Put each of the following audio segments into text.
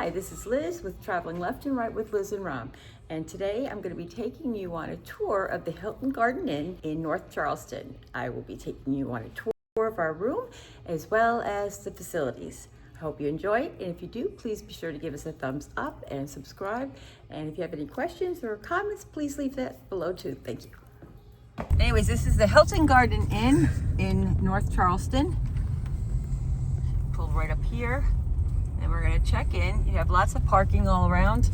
Hi, this is Liz with Traveling Left and Right with Liz and Rom. And today I'm going to be taking you on a tour of the Hilton Garden Inn in North Charleston. I will be taking you on a tour of our room as well as the facilities. I hope you enjoy it, and if you do, please be sure to give us a thumbs up and subscribe. And if you have any questions or comments, please leave that below too. Thank you. Anyways, this is the Hilton Garden Inn in North Charleston. Pull right up here. And we're going to check in. You have lots of parking all around.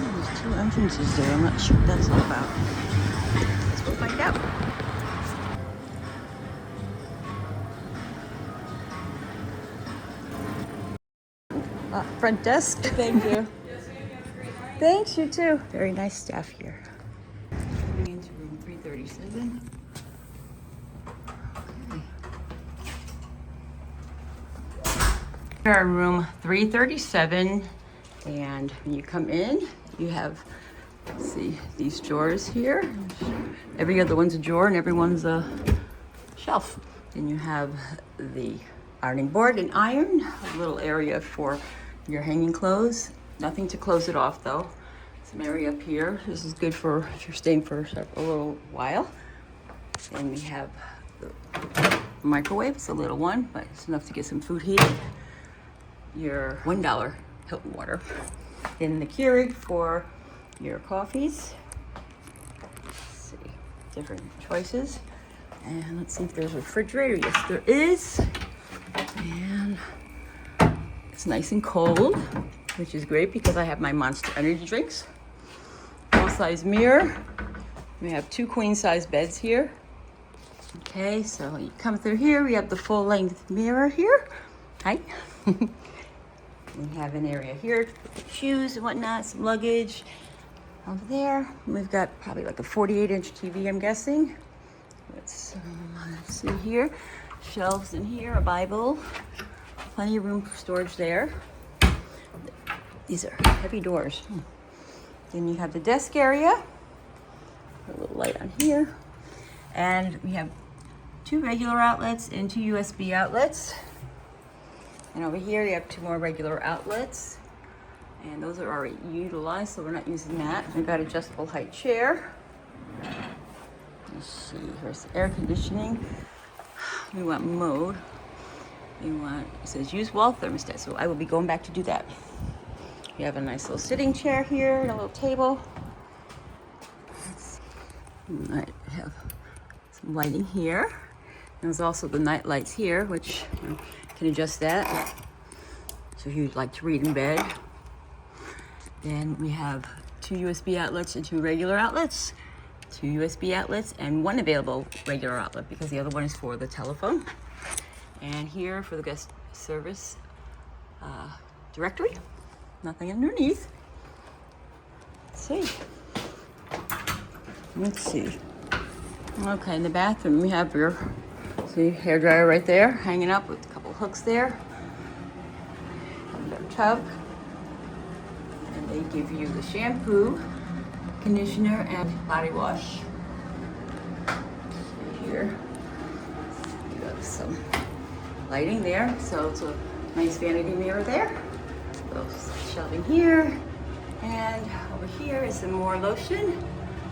There's two entrances there. I'm not sure what that's all about. Guess we'll find out. Front desk. Thank you. Thanks, you too. Very nice staff here. Moving into room 337. Okay. We're in room 337, and when you come in, you have, let's see, these drawers here. Every other one's a drawer and everyone's a shelf. Then you have the ironing board and iron, a little area for your hanging clothes. Nothing to close it off though. Some area up here. This is good for if you're staying for a little while. And we have the microwave. It's a little one, but it's enough to get some food heated. Your $1 Hilton water. Then the Keurig for your coffees. Let's see, different choices. And let's see if there's a refrigerator. Yes, there is. And it's nice and cold, which is great because I have my Monster energy drinks. Full-size mirror. We have two queen-size beds here. Okay, so you come through here. We have the full-length mirror here. Hi. We have an area here for shoes and whatnot, some luggage. Over there, we've got probably like a 48-inch TV, I'm guessing. Let's see here. Shelves in here, a Bible. Plenty of room for storage there. These are heavy doors. Then you have the desk area. Put a little light on here. And we have two regular outlets and two USB outlets. And over here you have two more regular outlets. And those are already utilized, so we're not using that. We've got adjustable height chair. Let's see, here's air conditioning. We want mode. We want, it says use wall thermostat, so I will be going back to do that. We have a nice little sitting chair here and a little table. We have some lighting here. There's also the night lights here, which you can adjust that. So if you'd like to read in bed. Then we have two USB outlets and two regular outlets. Two USB outlets and one available regular outlet because the other one is for the telephone. And here for the guest service directory. Nothing underneath. Let's see. Okay, in the bathroom we have your hair dryer right there, hanging up with a couple hooks there. And our tub. And they give you the shampoo, conditioner, and body wash. Here, you have some lighting there, so it's a nice vanity mirror there. Those shelving here, and over here is some more lotion.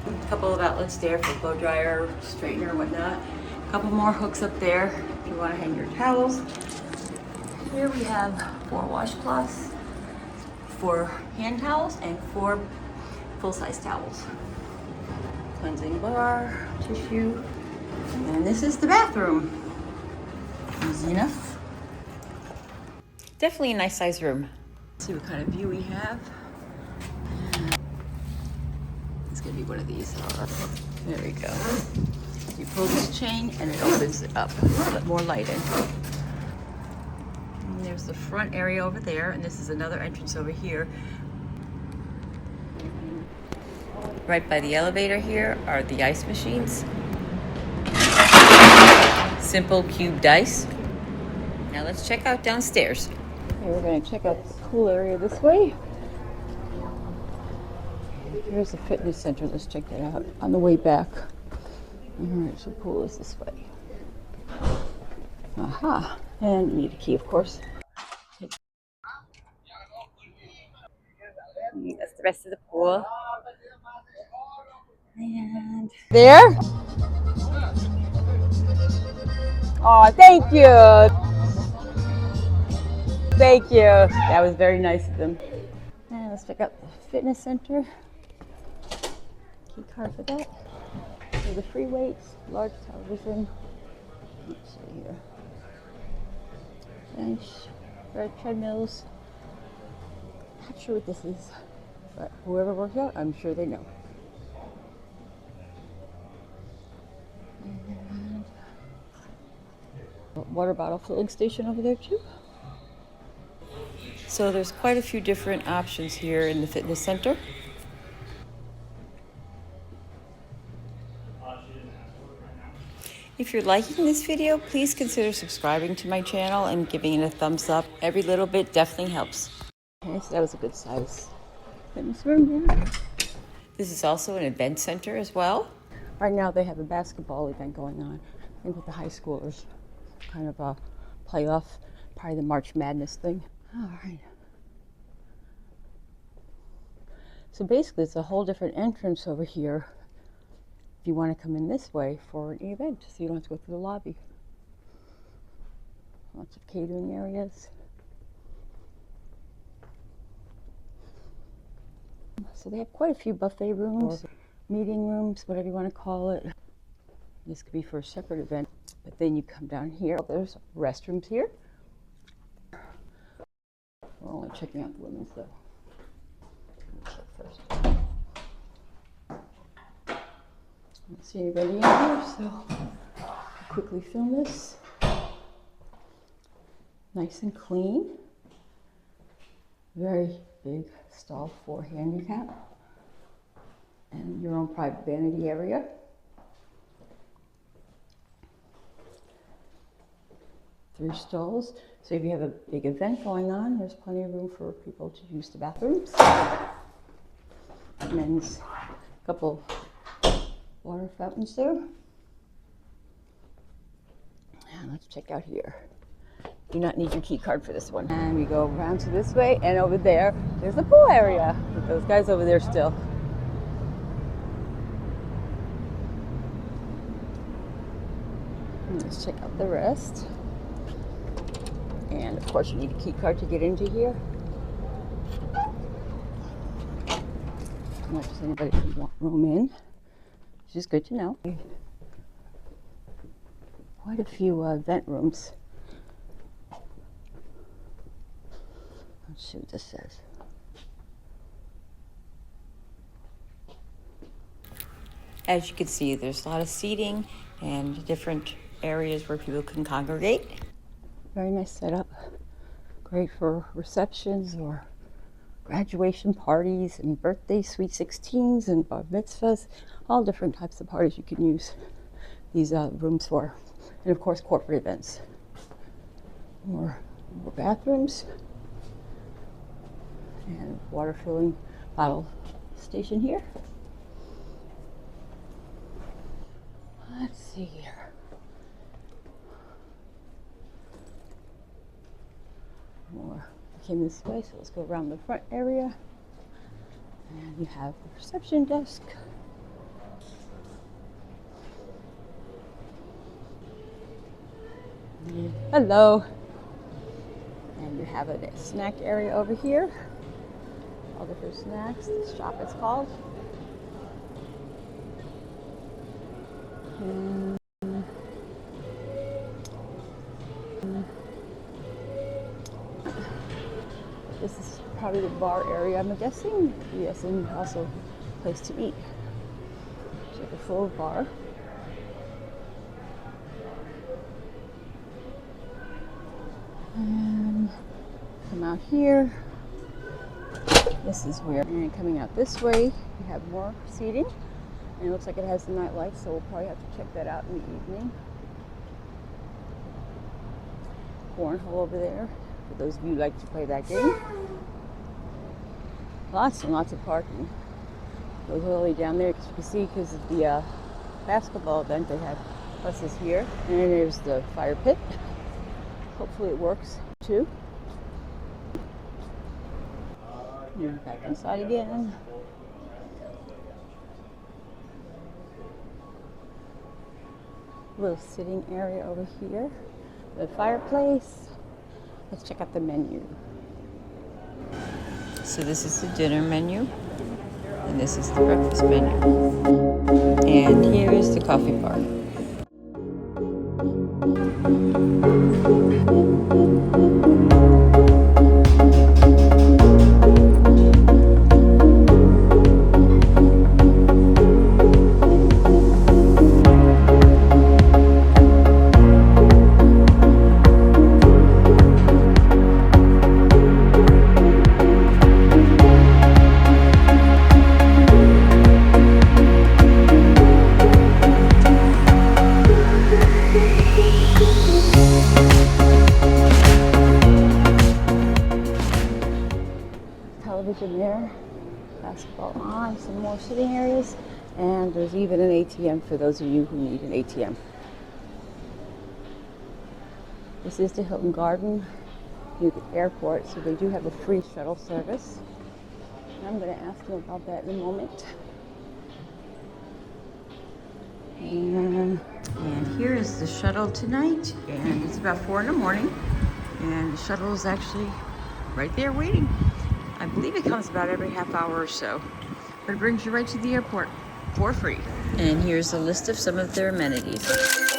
A couple of outlets there for blow dryer, straightener, whatnot. A couple more hooks up there if you want to hang your towels. Here we have 4 washcloths, 4 hand towels, and 4 full-size towels. Cleansing bar, tissue, and this is the bathroom. Easy enough. Definitely a nice size room. Let's see what kind of view we have. It's gonna be one of these. There we go. You pull this chain and it opens it up. Let more light in. And there's the front area over there, and this is another entrance over here. Right by the elevator here are the ice machines. Simple cubed ice. Now let's check out downstairs. Okay, we're going to check out the pool area this way. Here's the fitness center. Let's check that out on the way back. All right, so pool is this way. Aha. And you need a key, of course. That's the rest of the pool. And there. Oh, thank you. Thank you. That was very nice of them. And let's check out the fitness center. Key card for that. So the free weights, large television. Let's see here. Bench, red treadmills. Not sure what this is, but whoever works out, I'm sure they know. And water bottle filling station over there too. So there's quite a few different options here in the fitness center. If you're liking this video, please consider subscribing to my channel and giving it a thumbs up. Every little bit definitely helps. Okay, so that was a good size fitness room here. This is also an event center as well. Right now they have a basketball event going on. I think with the high schoolers. Kind of a playoff, probably the March Madness thing. All right. So basically it's a whole different entrance over here if you want to come in this way for an event, so you don't have to go through the lobby. Lots of catering areas. So they have quite a few buffet rooms, meeting rooms, whatever you want to call it. This could be for a separate event, but then you come down here. There's restrooms here. We're only checking out the women's though. Let me check first. I don't see anybody in here, so I'll quickly film this. Nice and clean. Very big stall for handicap. And your own private vanity area. Three stalls. So if you have a big event going on, there's plenty of room for people to use the bathrooms. Men's couple water fountains there. And let's check out here. Do not need your key card for this one. And we go around to this way, and over there, there's the pool area with those guys over there still. And let's check out the rest. And of course, you need a key card to get into here. Not just anybody can want room in, which is good to know. Quite a few vent rooms. Let's see what this says. As you can see, there's a lot of seating and different areas where people can congregate. Very nice setup. Great for receptions or graduation parties and birthdays, sweet 16s and bar mitzvahs. All different types of parties you can use these rooms for. And of course, corporate events. More bathrooms. And water filling bottle station here. Let's see here. More. We came this way, so let's go around the front area. And you have the reception desk. And hello. And you have a snack area over here. All different snacks. This shop is called. This is probably the bar area, I'm guessing. Yes, and also a place to eat. It's like a full bar. And come out here. This is where, and coming out this way, you have more seating. And it looks like it has the night lights, so we'll probably have to check that out in the evening. Cornhole over there, for those of you who like to play that game. Lots and lots of parking. Goes all the way down there, because you can see, because of the basketball event, they have buses here. And then there's the fire pit. Hopefully it works too. And back inside again. Little sitting area over here. The fireplace. Let's check out the menu. So this is the dinner menu. And this is the breakfast menu. And here is the coffee bar. Television there, basketball on, some more sitting areas, and there's even an ATM for those of you who need an ATM. This is the Hilton Garden near the airport, so they do have a free shuttle service. And I'm going to ask you about that in a moment. And here is the shuttle tonight, and it's about 4 in the morning, and the shuttle is actually right there waiting. I believe it comes about every half hour or so, but it brings you right to the airport for free. And here's a list of some of their amenities.